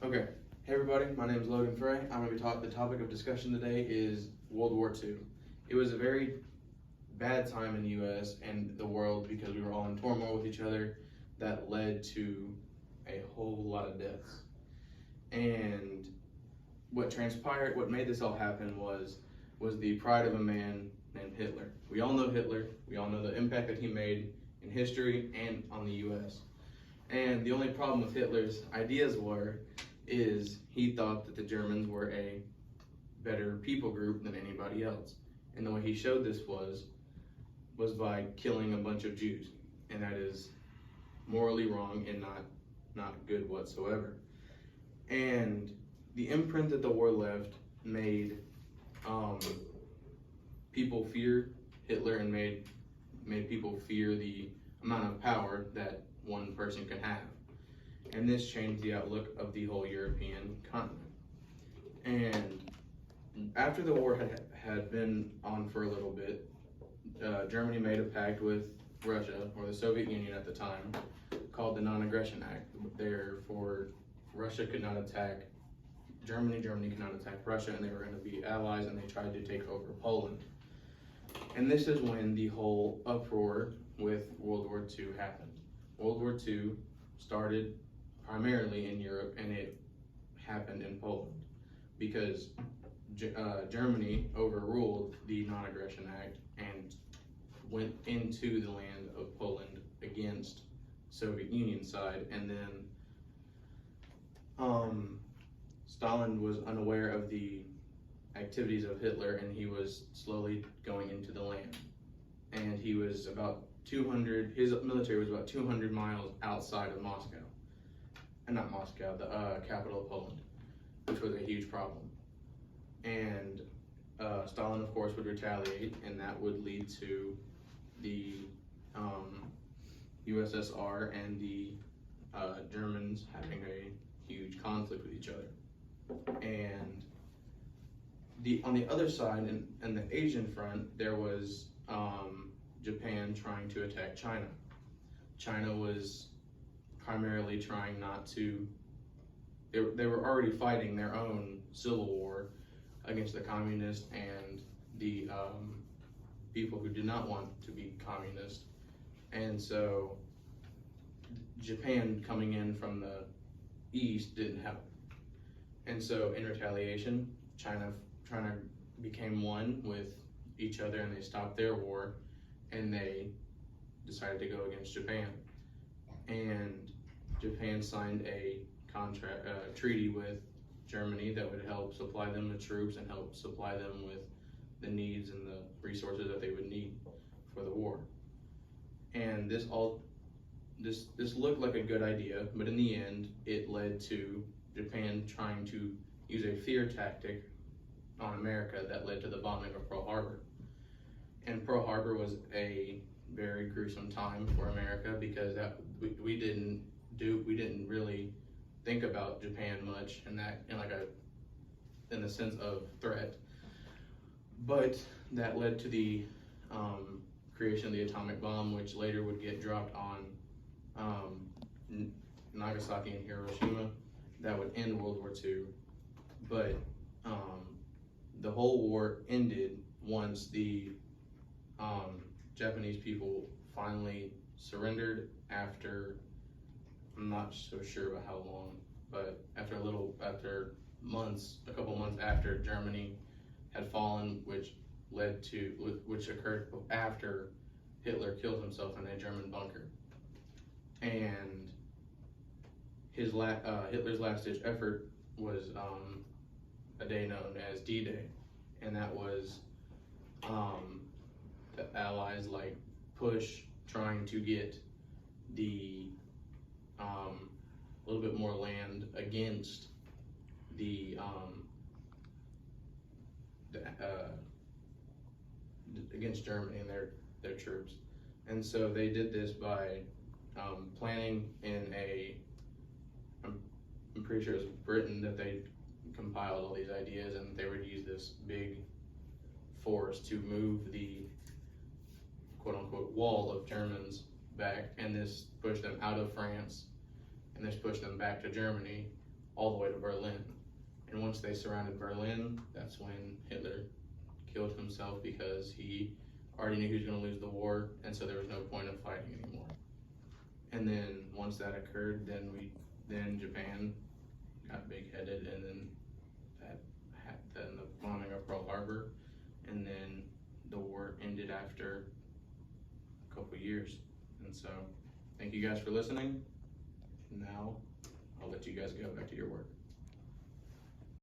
Okay. Hey everybody, my name is Logan Frey. I'm going to be talking. The topic of discussion today is World War II. It was a very bad time in the U.S. and the world because we were all in turmoil with each other that led to a whole lot of deaths. And what transpired, what made this all happen was the pride of a man named Hitler. We all know Hitler. We all know the impact that he made in history and on the U.S. And the only problem with Hitler's ideas is he thought that the Germans were a better people group than anybody else. And the way he showed this was by killing a bunch of Jews. And that is morally wrong and not good whatsoever. And the imprint that the war left made people fear Hitler and made people fear the amount of power that one person can have. And this changed the outlook of the whole European continent. And after the war had been on for a little bit, Germany made a pact with Russia, or the Soviet Union at the time, called the Non-Aggression Act. Therefore, Russia could not attack Germany, Germany could not attack Russia, and they were going to be allies, and they tried to take over Poland. And this is when the whole uproar with World War II happened. World War II started primarily in Europe, and it happened in Poland because Germany overruled the Non-Aggression Act and went into the land of Poland against Soviet Union side, and then Stalin was unaware of the activities of Hitler, and he was slowly going into the land. And he was about 200, his military was about 200 miles outside of Moscow. And not Moscow, the capital of Poland, which was a huge problem. And Stalin, of course, would retaliate, and that would lead to the USSR and the Germans having a huge conflict with each other. And on the other side, in the Asian front, there was Japan trying to attack China. China was primarily trying not to, they were already fighting their own civil war against the communists and the people who did not want to be communist. And so Japan coming in from the east didn't help. And so in retaliation, China became one with each other, and they stopped their war, and they decided to go against Japan. And Japan signed a treaty with Germany that would help supply them with troops and help supply them with the needs and the resources that they would need for the war. And this looked like a good idea, but in the end, it led to Japan trying to use a fear tactic on America that led to the bombing of Pearl Harbor. And Pearl Harbor was a very gruesome time for America because we didn't really think about Japan much in the sense of threat. But that led to the creation of the atomic bomb, which later would get dropped on Nagasaki and Hiroshima. That would end World War II. But the whole war ended once the Japanese people finally surrendered after, I'm not so sure about how long, but after a couple months after Germany had fallen, which occurred after Hitler killed himself in a German bunker. And Hitler's last-ditch effort was a day known as D-Day, and that was the Allies push trying to get the little bit more land against against Germany and their troops. And so they did this by planning I'm pretty sure it was Britain that they compiled all these ideas, and they would use this big force to move the quote-unquote wall of Germans back, and this pushed them out of France, and this pushed them back to Germany, all the way to Berlin. And once they surrounded Berlin, that's when Hitler killed himself, because he already knew he was going to lose the war, and so there was no point of fighting anymore. And then once that occurred, then Japan got big-headed, and then the bombing of Pearl Harbor, and then the war ended after a couple years. And so, thank you guys for listening. Now, I'll let you guys go back to your work.